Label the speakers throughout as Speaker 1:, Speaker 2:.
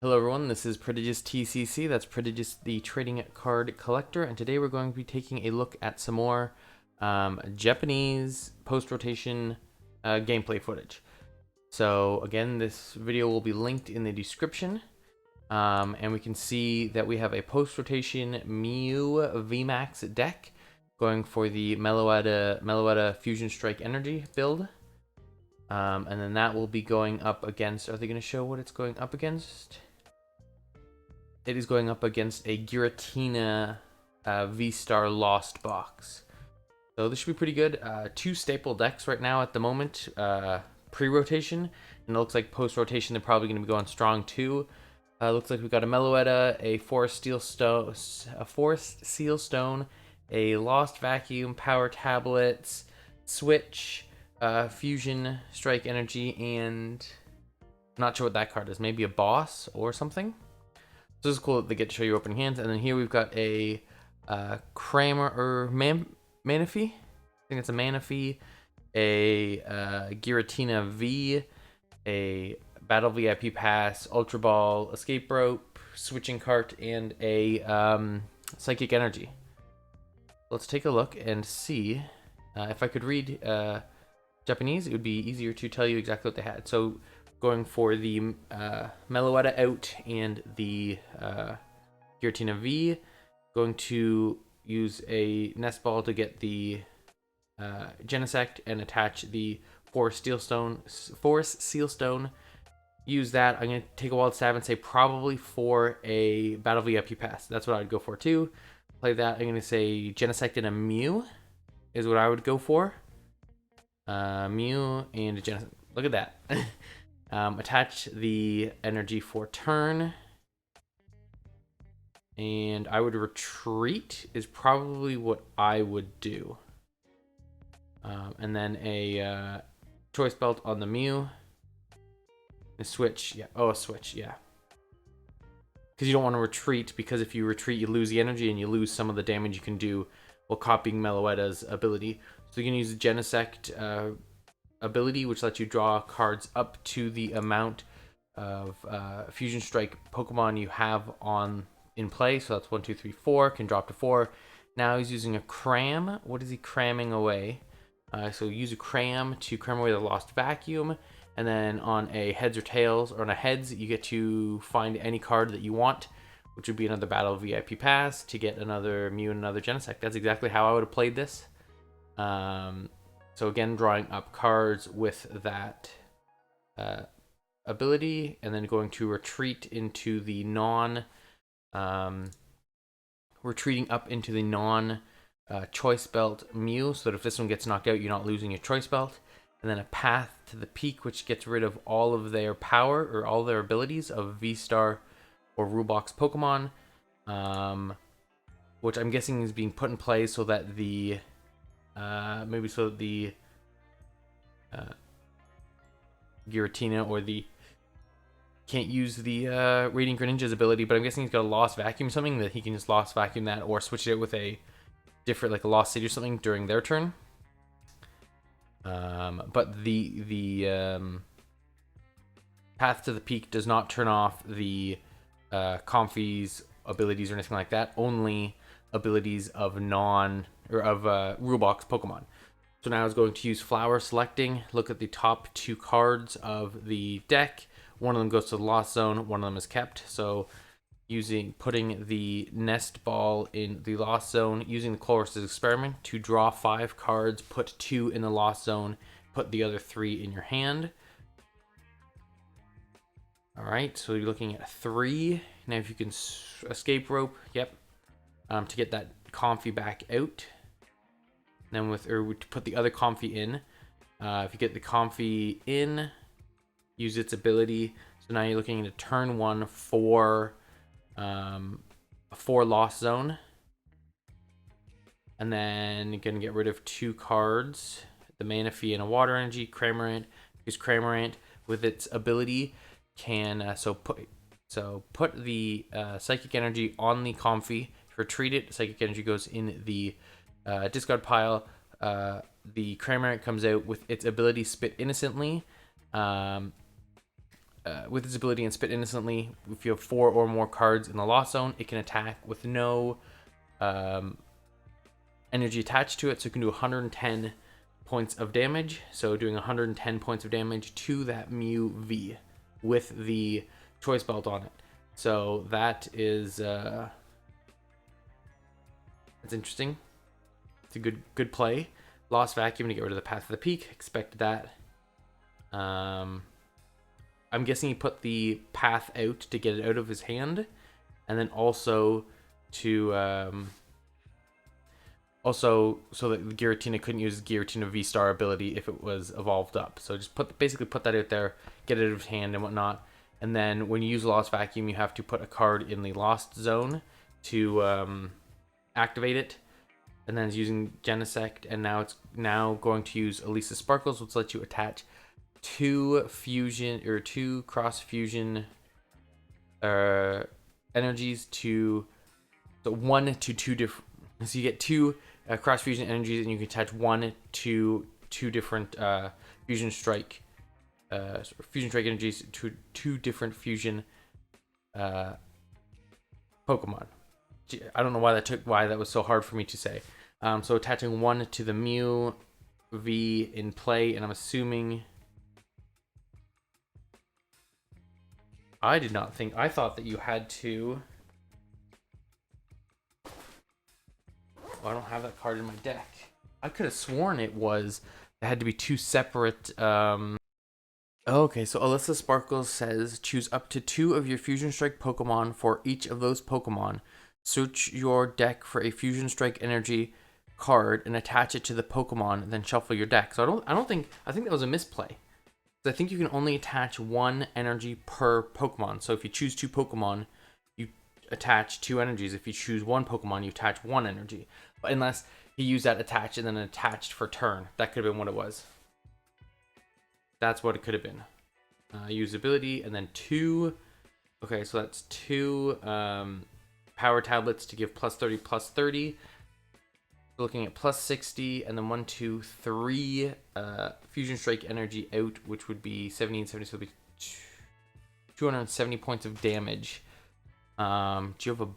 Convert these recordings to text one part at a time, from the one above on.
Speaker 1: Hello everyone, this is Prodigious TCC, that's Prodigious the Trading Card Collector, and today we're going to be taking a look at some more Japanese post-rotation gameplay footage. So again, this video will be linked in the description, and we can see that we have a post-rotation Mew Vmax deck going for the Meloetta Fusion Strike Energy build. And then that will be going up against, are they going to show what it's going up against? It is going up against a Giratina Vstar Lost Box. So this should be pretty good. Two staple decks right now at the moment, pre-rotation, and it looks like post-rotation they're probably going to be going strong too. Looks like we've got a Meloetta, a Forest Seal Stone, a Lost Vacuum, Power Tablets, Switch, Fusion Strike Energy, and I'm not sure what that card is. Maybe a boss or something. So this is cool that they get to show you opening hands. And then here we've got a Kramer or Manaphy. I think it's a Manaphy, a Giratina V, a Battle VIP Pass, Ultra Ball, Escape Rope, Switching Cart, and a Psychic Energy. Let's take a look and see. If I could read Japanese, it would be easier to tell you exactly what they had. So going for the Meloetta out and the Giratina V. Going to use a Nest Ball to get the Genesect and attach the Forest Seal Stone. Use that. I'm going to take a wild stab and say probably for a Battle VIP Pass. That's what I would go for too. Play that. I'm going to say Genesect and a Mew is what I would go for. Mew and a Genesect. Look at that. Attach the energy for turn, and I would retreat is probably what I would do. And then a choice belt on the Mew. A switch, yeah. Oh, a switch, yeah. Because you don't want to retreat, because if you retreat, you lose the energy and you lose some of the damage you can do while copying Meloetta's ability. So you can use the Genesect ability, which lets you draw cards up to the amount of Fusion Strike Pokemon you have in play. So that's 1, 2, 3, 4. Can drop to 4. Now he's using a cram. What is he cramming away? So use a cram to cram away the Lost Vacuum. And then on a heads or tails, or on a heads, you get to find any card that you want, which would be another Battle VIP Pass to get another Mew and another Genesect. That's exactly how I would have played this. So again, drawing up cards with that ability, and then going to retreat into the retreating up into the choice belt Mew, so that if this one gets knocked out, you're not losing your choice belt. And then a Path to the Peak, which gets rid of all of their power or all their abilities of V-Star or Rubox Pokemon, which I'm guessing is being put in place so that the maybe so the Giratina or the can't use the Radiant Greninja's ability, but I'm guessing he's got a Lost Vacuum, something that he can just Lost Vacuum that or switch it with a different, like a Lost City or something during their turn. But the Path to the Peak does not turn off the Comfy's abilities or anything like that. Only abilities of Rubox Pokemon. So now I was going to use Flower Selecting. Look at the top 2 cards of the deck. One of them goes to the Lost Zone. One of them is kept. So putting the Nest Ball in the Lost Zone, using the Colress's Experiment to draw 5 cards, put 2 in the Lost Zone, put the other 3 in your hand. All right, so you're looking at 3. Now if you can Escape Rope, yep, to get that Comfy back out. Then to put the other Comfy in. If you get the Comfy in, use its ability. So now you're looking at turn 1 for Lost Zone. And then you're gonna get rid of 2 cards. The Manaphy and a Water Energy, Cramorant. Because Cramorant with its ability can put the Psychic Energy on the Comfy. Retreat it, Psychic Energy goes in the discard pile. The Cramorant comes out with its ability Spit Innocently. with its ability and spit instantly, if you have 4 or more cards in the lost zone, it can attack with no energy attached to it, so it can do 110 points of damage. So doing 110 points of damage to that Mew V with the choice belt on it. So that is that's interesting. It's a good play. Lost Vacuum to get rid of the Path of the Peak. Expected that. I'm guessing he put the path out to get it out of his hand, and then also to also so that Giratina couldn't use Giratina Vstar ability if it was evolved up. So just basically put that out there, get it out of his hand and whatnot. And then when you use Lost Vacuum, you have to put a card in the Lost Zone to activate it. And then it's using Genesect, and now it's going to use Elisa Sparkles, which lets you attach 2 fusion or 2 cross fusion energies to 1 to 2 different. So you get 2 cross fusion energies, and you can attach 1 to 2 different fusion strike energies to 2 different fusion Pokemon. I don't know why that was so hard for me to say. So attaching 1 to the Mew V in play, and I'm assuming I thought that you had to. Oh, I don't have that card in my deck. I could have sworn it had to be 2 separate. Okay, so Alyssa Sparkles says choose up to 2 of your Fusion Strike Pokemon for each of those Pokemon. Search your deck for a Fusion Strike energy card and attach it to the Pokemon, and then shuffle your deck. So I think that was a misplay. I think you can only attach 1 energy per Pokemon. So if you choose 2 Pokemon, you attach 2 energies. If you choose 1 Pokemon, you attach 1 energy. But unless he used that attach and then attached for turn, that could have been what it was. That's what it could have been. Usability, and then 2. Okay, so that's 2 power tablets to give plus 30, plus 30. We're looking at plus 60, and then 1, 2, 3 Fusion Strike energy out, which would be 70 and 70, so it would be 270 points of damage. Do you have a...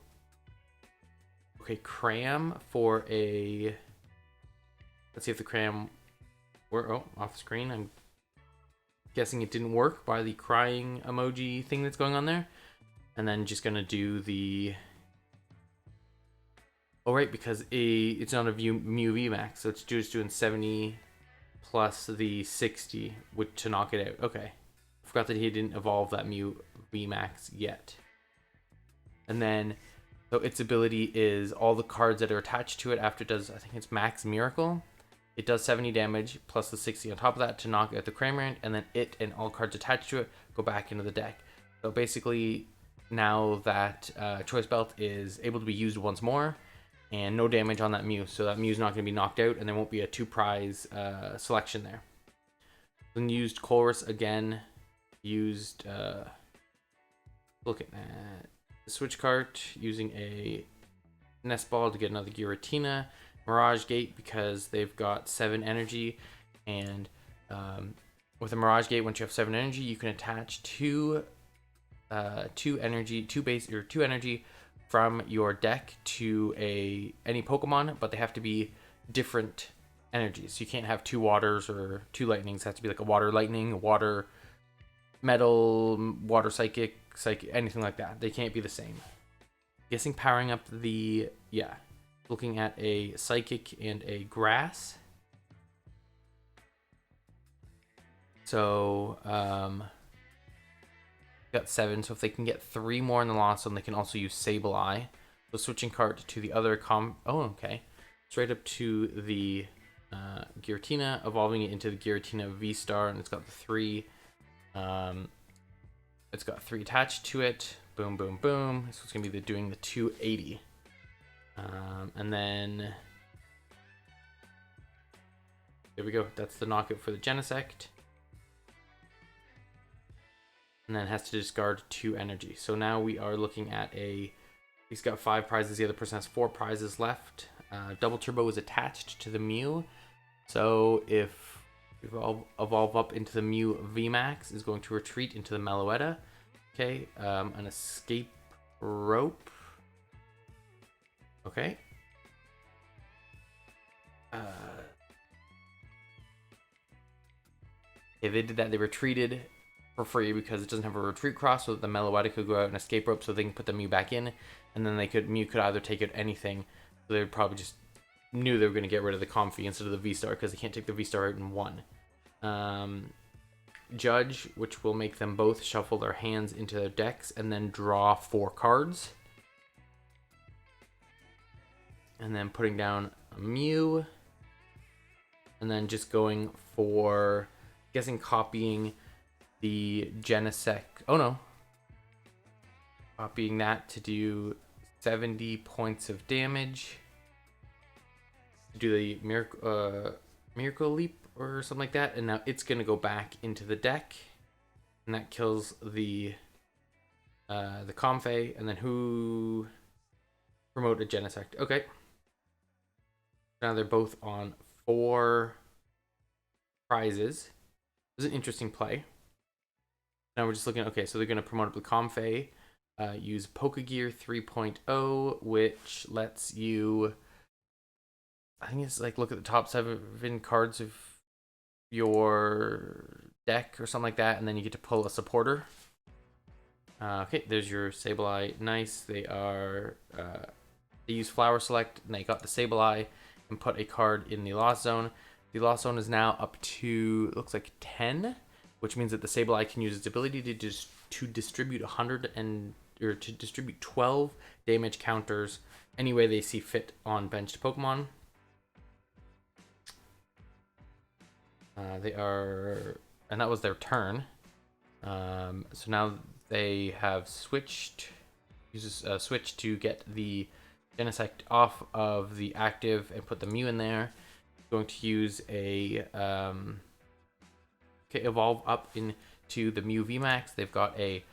Speaker 1: Okay, cram for a... Let's see if the cram... Oh, off screen. I'm guessing it didn't work by the crying emoji thing that's going on there. And then just going to do the... Oh, right, because it's on a Mew Vmax, so it's just doing 70 plus the 60 to knock it out. Okay. I forgot that he didn't evolve that Mew Vmax yet. And then, so its ability is all the cards that are attached to it after it does, I think it's Max Miracle. It does 70 damage plus the 60 on top of that to knock out the Cramorant, and then it and all cards attached to it go back into the deck. So basically, now that Choice Belt is able to be used once more, and no damage on that Mew, so that Mew's not going to be knocked out, and there won't be a 2 prize selection there. Then used Colress again, used looking at the switch cart, using a Nest Ball to get another Giratina, Mirage Gate because they've got 7 energy, and with a Mirage Gate, once you have 7 energy, you can attach 2 energy from your deck to any Pokemon, but they have to be different energies. So you can't have 2 waters or 2 lightnings. It has to be like a water lightning, a water metal, water psychic, anything like that. They can't be the same. Guessing powering up looking at a psychic and a grass. So got 7, so if they can get 3 more in the lost zone, they can also use Sableye. So switching card to the other straight up to the Giratina, evolving it into the Giratina Vstar, and it's got the 3 it's got 3 attached to it. Boom, boom, boom. So it's gonna be doing the 280. And then there we go. That's the knockout for the Genesect. And then has to discard 2 energy. So now we are looking at he's got 5 prizes, the other person has 4 prizes left. Double Turbo is attached to the Mew. So if evolve up into the Mew Vmax, is going to retreat into the Meloetta. Okay, an escape rope. Okay. Okay, they did that. They retreated for free because it doesn't have a retreat cross, so that the Meloetta could go out and escape rope, so they can put the Mew back in, and then Mew could either take out anything. So they probably just knew they were going to get rid of the Comfy instead of the Vstar because they can't take the Vstar out in one. Judge, which will make them both shuffle their hands into their decks and then draw 4 cards. And then putting down a Mew. And then just going for, guessing copying the Genesect. Oh no. Copying that to do 70 points of damage. Do the Miracle Leap or something like that, and now it's gonna go back into the deck, and that kills the Comfey, and then who promote a Genesect. Okay, now they're both on 4 prizes. This is an interesting play. Now we're just looking. Okay, so they're gonna promote up the Comfey, use Pokegear 3.0, which lets you, I think it's like, look at the top 7 cards of your deck or something like that, and then you get to pull a supporter. Okay, there's your Sableye. Nice. They use Flower Select, and they got the Sableye and put a card in the Lost Zone. The Lost Zone is now up to, it looks like 10, which means that the Sableye can use its ability to distribute 12 damage counters any way they see fit on benched Pokemon. And that was their turn. So now they have switched to get the Genesect off of the active and put the Mew in there. Going to use a evolve up into the Mew Vmax. They've got a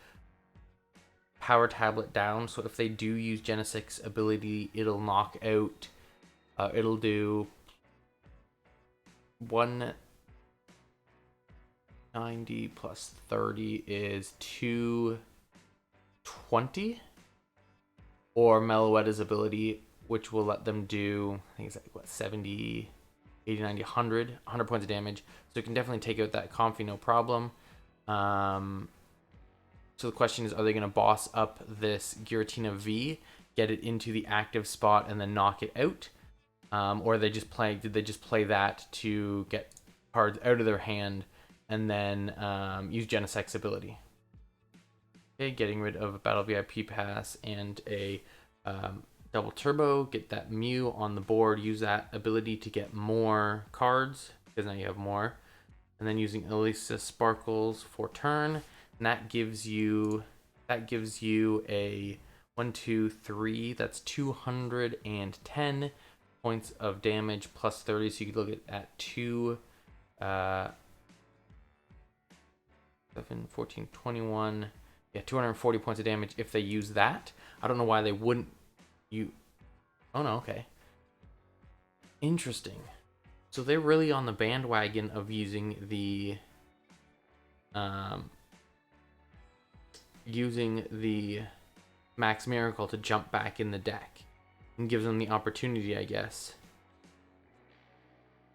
Speaker 1: power tablet down, so if they do use Genesect's ability, it'll knock out. It'll do 190 plus 30 is 220, or Meloetta's ability, which will let them do, I think it's like, what, 70, 80, 90, 100 points of damage. So it can definitely take out that Comfy, no problem. So the question is, are they going to boss up this Giratina V, get it into the active spot, and then knock it out? Or did they just play that to get cards out of their hand and then use Genesect's ability? Okay, getting rid of a Battle VIP Pass and a double turbo. Get that Mew on the board. Use that ability to get more cards, because now you have more. And then using Elisa Sparkles for turn. And that gives you a 1, 2, 3. That's 210 points of damage plus 30. So you could look at 2, 7, 14, 21. Yeah, 240 points of damage if they use that. I don't know why they wouldn't. Oh no, okay. Interesting. So they're really on the bandwagon of using the Max Miracle to jump back in the deck, and gives them the opportunity, I guess,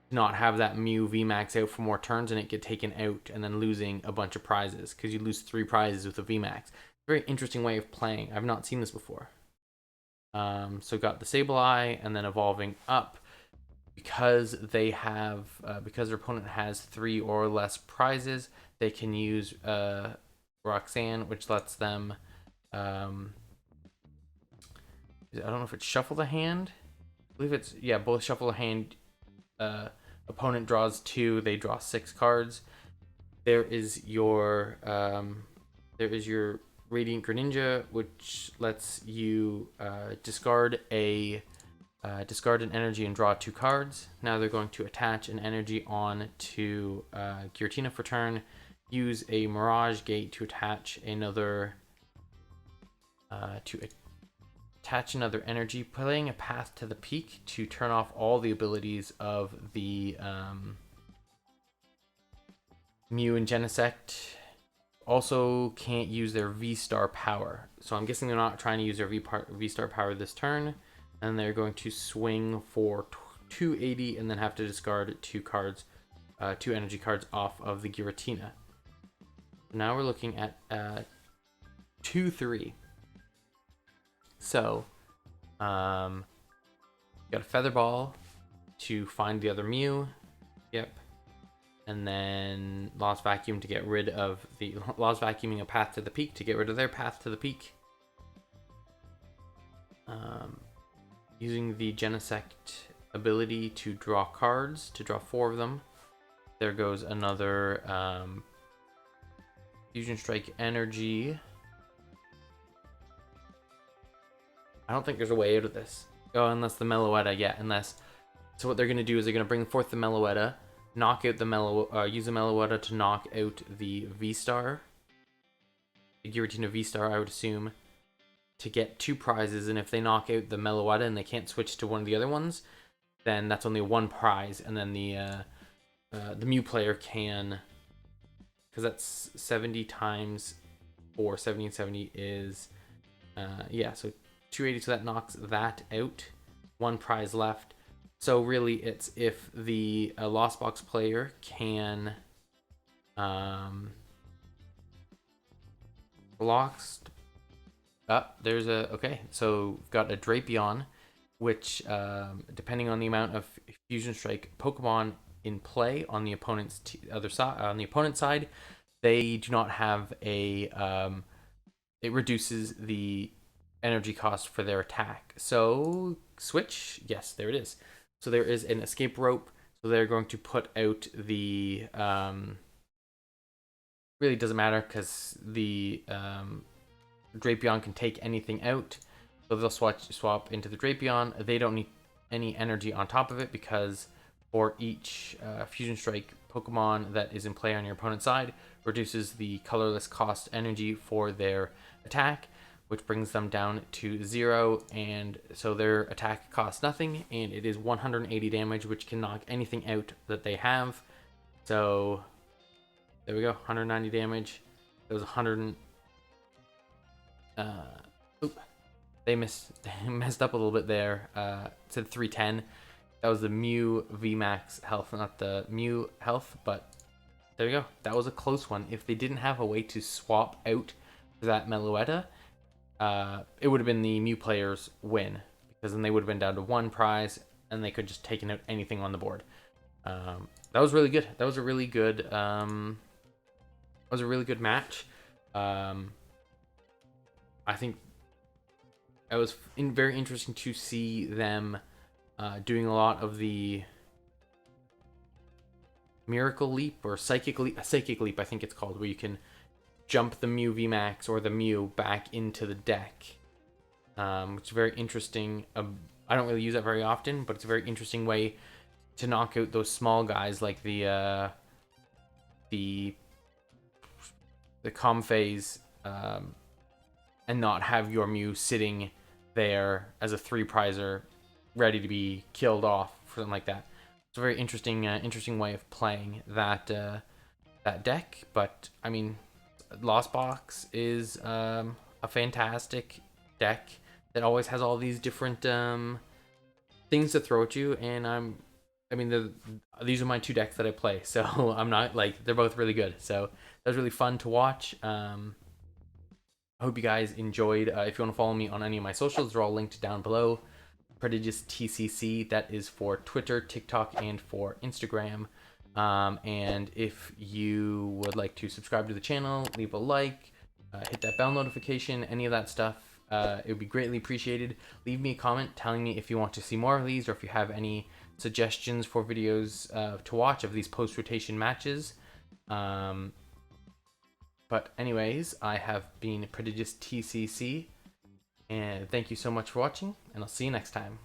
Speaker 1: to not have that Mew Vmax out for more turns and it get taken out and then losing a bunch of prizes, because you lose 3 prizes with a Vmax. Very interesting way of playing. I've not seen this before. So got the Sableye, and then evolving up, because they have because their opponent has 3 or less prizes, they can use Roxanne, which lets them I don't know if it's shuffle the hand. I believe it's, yeah, both shuffle the hand. Opponent draws 2, they draw 6 cards. There is your Radiant Greninja, which lets you discard an energy and draw 2 cards. Now they're going to attach an energy on to Giratina for turn. Use a Mirage Gate to attach another energy, playing a Path to the Peak to turn off all the abilities of the Mew and Genesect also can't use their Vstar power. So I'm guessing they're not trying to use their Vstar power this turn. And they're going to swing for 280 and then have to discard 2 energy cards off of the Giratina. Now we're looking at 2-3. So, got a Feather Ball to find the other Mew. Yep. And then Lost Vacuum to get rid of the Lost Vacuuming a path to the peak to get rid of their path to the peak. Using the Genesect ability to draw cards, to draw 4 of them. There goes another Fusion Strike Energy. I don't think there's a way out of this. Oh, unless the Meloetta, yeah, unless. So what they're going to do is they're going to bring forth the Meloetta, knock out the use the Meloetta to knock out the Vstar. The Giratina Vstar, I would assume, to get 2 prizes, and if they knock out the Meloetta and they can't switch to one of the other ones, then that's only 1 prize, and then the Mew player can, because that's 70 times 4, 70 and 70 is, yeah, so 280, so that knocks that out. 1 prize left. So really, it's if the Lost Box player can there's a okay. So we've got a Drapion, which depending on the amount of Fusion Strike Pokemon in play on the opponent's side, they do not have a it reduces the energy cost for their attack. So switch, yes, there it is. So there is an escape rope. So they're going to put out the really doesn't matter because the Drapion can take anything out. So they'll swap into the Drapion. They don't need any energy on top of it because for each Fusion Strike Pokemon that is in play on your opponent's side, reduces the colorless cost energy for their attack, which brings them down to 0, and so their attack costs nothing, and it is 180 damage, which can knock anything out that they have. So there we go, 190 damage. It was 100. They messed up a little bit there. It said 310. That was the Mew Vmax health, not the Mew health, but there you go. That was a close one. If they didn't have a way to swap out that Meloetta, it would have been the Mew player's win, because then they would have been down to 1 prize and they could just taken out anything on the board. That was really good. That was a really good match. I think it was very interesting to see them doing a lot of the Miracle Leap or Psychic Leap, I think it's called, where you can jump the Mew Vmax or the Mew back into the deck, which is very interesting. I don't really use that very often, but it's a very interesting way to knock out those small guys like the Comphase, and not have your Mew sitting there as a 3-prizer ready to be killed off for something like that. It's a very interesting way of playing that that deck. But I mean, Lost Box is a fantastic deck that always has all these different things to throw at you, and these are my 2 decks that I play, so I'm not like, they're both really good. So that was really fun to watch. I hope you guys enjoyed. If you want to follow me on any of my socials, they're all linked down below. Prodigious TCC, that is for Twitter, TikTok, and for Instagram. And if you would like to subscribe to the channel, leave a like, hit that bell notification, any of that stuff, it would be greatly appreciated. Leave me a comment telling me if you want to see more of these, or if you have any suggestions for videos to watch of these post-rotation matches. But anyways, I have been Prodigious TCC, and thank you so much for watching, and I'll see you next time.